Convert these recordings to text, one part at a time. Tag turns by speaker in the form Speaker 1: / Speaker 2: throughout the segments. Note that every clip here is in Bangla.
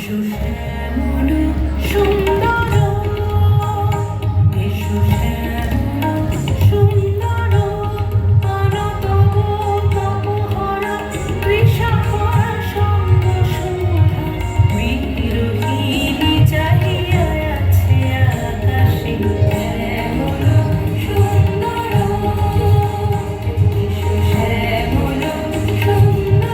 Speaker 1: এসো শ্যামল সুন্দর, এসো শ্যামল সুন্দর, অনত তপহরা তৃষাকর সঙ্গ শোভা, বিরোহিণী চাহিয়া আছে আকাশে শ্যামল সুন্দর, এসো শ্যামল সুন্দর।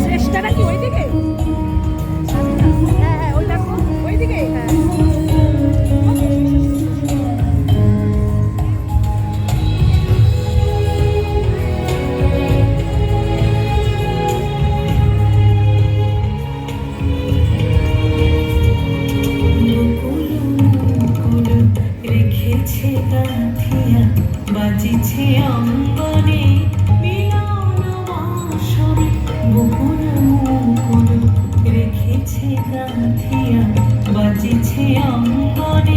Speaker 2: শেষটা নাকি ওইদিকে? হ্যাঁ হ্যাঁ ওই দেখো ওইদিকে। হ্যাঁ
Speaker 1: রেখেছে গাঁথিয়া বাজিছে অঙ্গনে মিলন বাসরে, বকুল মুকুল রেখেছে গাঁথিয়া বাজিছে অঙ্গনে।